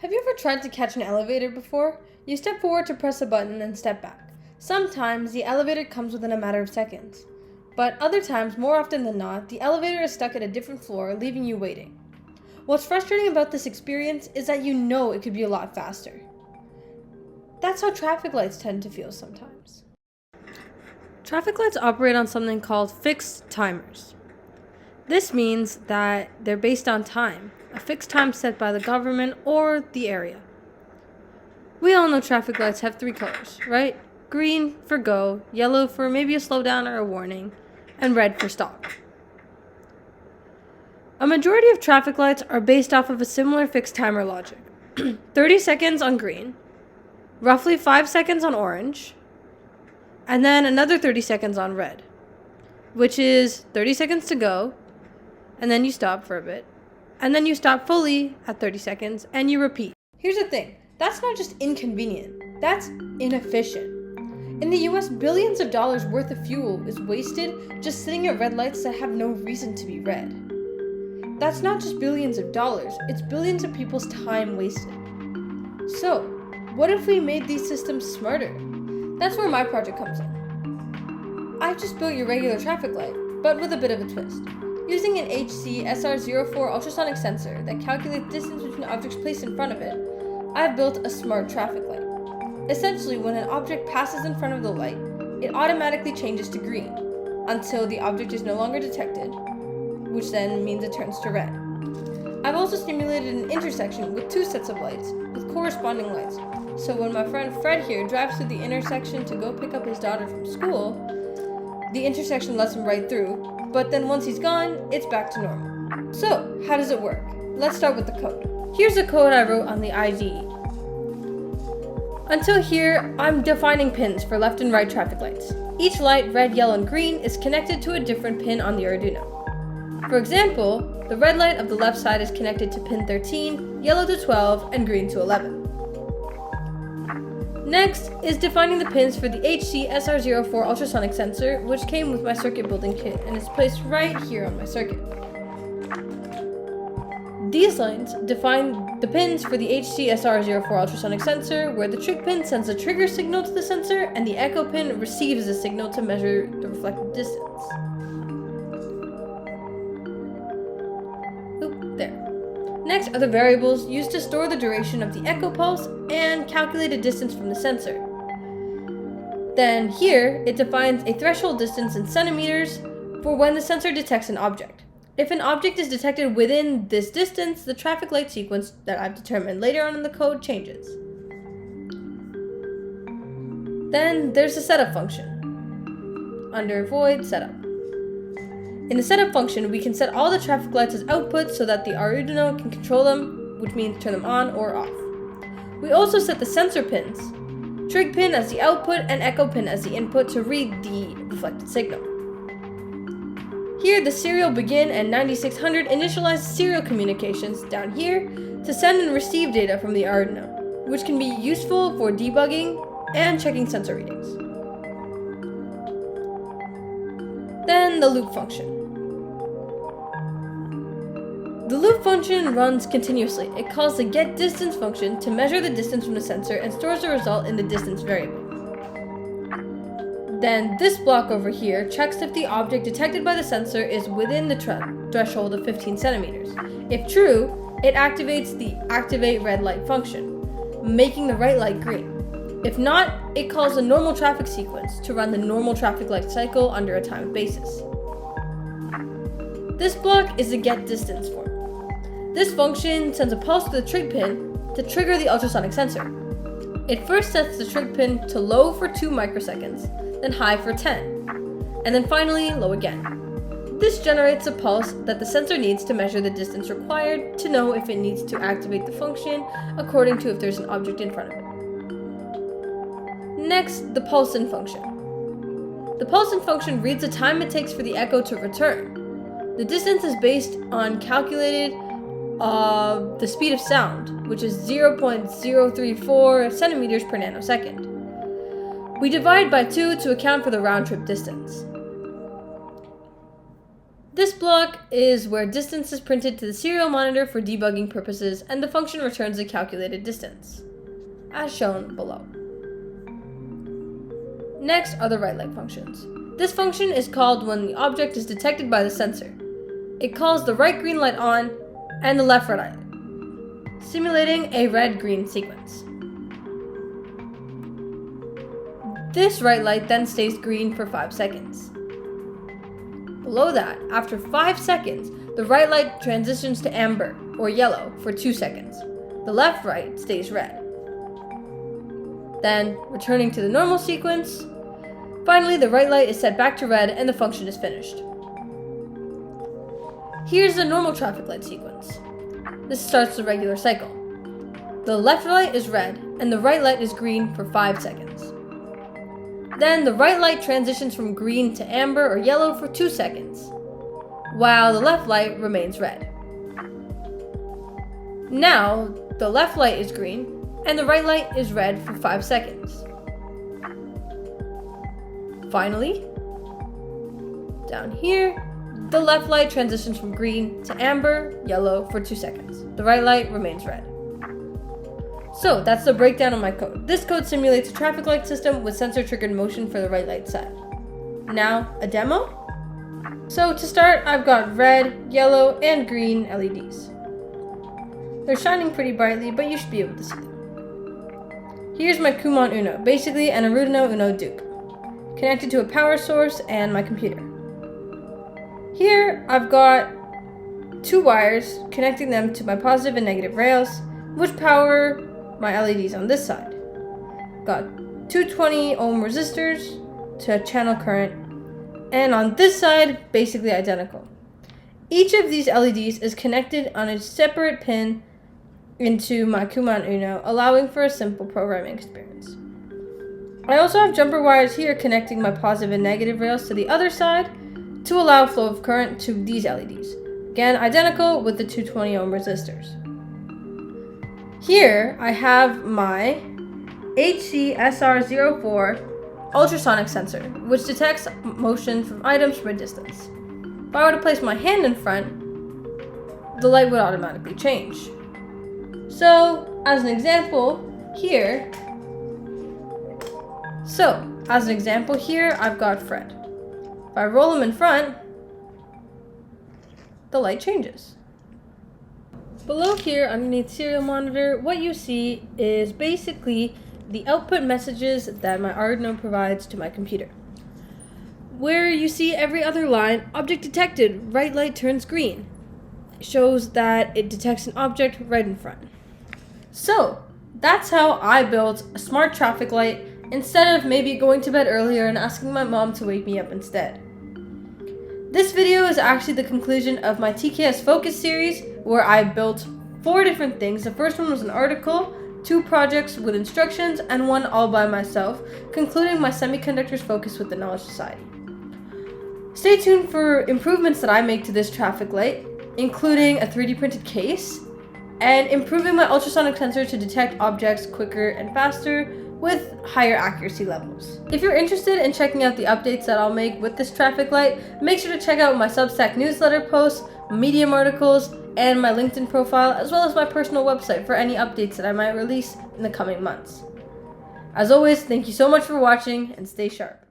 Have you ever tried to catch an elevator before? You step forward to press a button and step back. Sometimes the elevator comes within a matter of seconds. But other times, more often than not, the elevator is stuck at a different floor, leaving you waiting. What's frustrating about this experience is that you know it could be a lot faster. That's how traffic lights tend to feel sometimes. Traffic lights operate on something called fixed timers. This means that they're based on time, a fixed time set by the government or the area. We all know traffic lights have 3 colors, right? Green for go, yellow for maybe a slowdown or a warning, and red for stop. A majority of traffic lights are based off of a similar fixed timer logic. 30 seconds on green, roughly 5 seconds on orange, and then another 30 seconds on red, which is 30 seconds to go, and then you stop for a bit, and then you stop fully at 30 seconds, and you repeat. Here's the thing, that's not just inconvenient, that's inefficient. In the US, billions of dollars worth of fuel is wasted just sitting at red lights that have no reason to be red. That's not just billions of dollars, it's billions of people's time wasted. So, what if we made these systems smarter? That's where my project comes in. I've just built your regular traffic light, but with a bit of a twist. Using an HC SR04 ultrasonic sensor that calculates distance between objects placed in front of it, I've built a smart traffic light. Essentially, when an object passes in front of the light, it automatically changes to green until the object is no longer detected, which then means it turns to red. I've also simulated an intersection with 2 sets of lights with corresponding lights. So when my friend Fred here drives through the intersection to go pick up his daughter from school, the intersection lets him right through, but then once he's gone, it's back to normal. So, how does it work? Let's start with the code. Here's the code I wrote on the IDE. Until here, I'm defining pins for left and right traffic lights. Each light, red, yellow, and green, is connected to a different pin on the Arduino. For example, the red light of the left side is connected to pin 13, yellow to 12, and green to 11. Next is defining the pins for the HC SR04 ultrasonic sensor, which came with my circuit building kit and is placed right here on my circuit. These lines define the pins for the HC SR04 ultrasonic sensor, where the trig pin sends a trigger signal to the sensor and the echo pin receives the signal to measure the reflected distance. There. Next are the variables used to store the duration of the echo pulse and calculate a distance from the sensor. Then here, it defines a threshold distance in centimeters for when the sensor detects an object. If an object is detected within this distance, the traffic light sequence that I've determined later on in the code changes. Then there's the setup function under void setup. In the setup function, we can set all the traffic lights as outputs so that the Arduino can control them, which means turn them on or off. We also set the sensor pins, trig pin as the output and echo pin as the input to read the reflected signal. Here, the serial begin and 9600 initialize serial communications down here to send and receive data from the Arduino, which can be useful for debugging and checking sensor readings. Then the loop function. The loop function runs continuously. It calls the getDistance function to measure the distance from the sensor and stores the result in the distance variable. Then this block over here checks if the object detected by the sensor is within the threshold of 15 centimeters. If true, it activates the activate red light function, making the right light green. If not, it calls the normal traffic sequence to run the normal traffic light cycle under a time basis. This block is the getDistance form. This function sends a pulse to the trig pin to trigger the ultrasonic sensor. It first sets the trig pin to low for 2 microseconds, then high for 10, and then finally low again. This generates a pulse that the sensor needs to measure the distance required to know if it needs to activate the function according to if there's an object in front of it. Next, the pulse-in function. The pulse-in function reads the time it takes for the echo to return. The distance is based on calculated the speed of sound, which is 0.034 centimeters per nanosecond. We divide by 2 to account for the round-trip distance. This block is where distance is printed to the serial monitor for debugging purposes, and the function returns the calculated distance, as shown below. Next are the write light functions. This function is called when the object is detected by the sensor. It calls the right green light on and the left red light, simulating a red-green sequence. This right light then stays green for 5 seconds. Below that, after 5 seconds, the right light transitions to amber or yellow for 2 seconds. The left light stays red. Then, returning to the normal sequence, finally the right light is set back to red and the function is finished. Here's the normal traffic light sequence. This starts the regular cycle. The left light is red and the right light is green for 5 seconds. Then the right light transitions from green to amber or yellow for 2 seconds, while the left light remains red. Now, the left light is green and the right light is red for 5 seconds. Finally, down here, the left light transitions from green to amber, yellow for 2 seconds. The right light remains red. So that's the breakdown of my code. This code simulates a traffic light system with sensor triggered motion for the right light side. Now, a demo. So to start, I've got red, yellow, and green LEDs. They're shining pretty brightly, but you should be able to see them. Here's my Kumon Uno, basically an Arduino Uno Duke, connected to a power source and my computer. Here, I've got 2 wires connecting them to my positive and negative rails, which power my LEDs on this side. Got 220 ohm resistors to channel current, and on this side, basically identical. Each of these LEDs is connected on a separate pin into my Kumon Uno, allowing for a simple programming experience. I also have jumper wires here connecting my positive and negative rails to the other side to allow flow of current to these LEDs. Again, identical with the 220 ohm resistors. Here, I have my HC-SR04 ultrasonic sensor, which detects motion from items from a distance. If I were to place my hand in front, the light would automatically change. So, as an example, here, I've got Fred. If I roll him in front, the light changes. Below here, underneath serial monitor, what you see is basically the output messages that my Arduino provides to my computer. Where you see every other line, object detected, right light turns green. It shows that it detects an object right in front. So, that's how I built a smart traffic light instead of maybe going to bed earlier and asking my mom to wake me up instead. This video is actually the conclusion of my TKS Focus series, where I built 4 different things. The first one was an article, 2 projects with instructions, and 1 all by myself, concluding my Semiconductors Focus with the Knowledge Society. Stay tuned for improvements that I make to this traffic light, including a 3D printed case, and improving my ultrasonic sensor to detect objects quicker and faster with higher accuracy levels. If you're interested in checking out the updates that I'll make with this traffic light, make sure to check out my Substack newsletter posts, Medium articles, and my LinkedIn profile, as well as my personal website for any updates that I might release in the coming months. As always, thank you so much for watching, and stay sharp.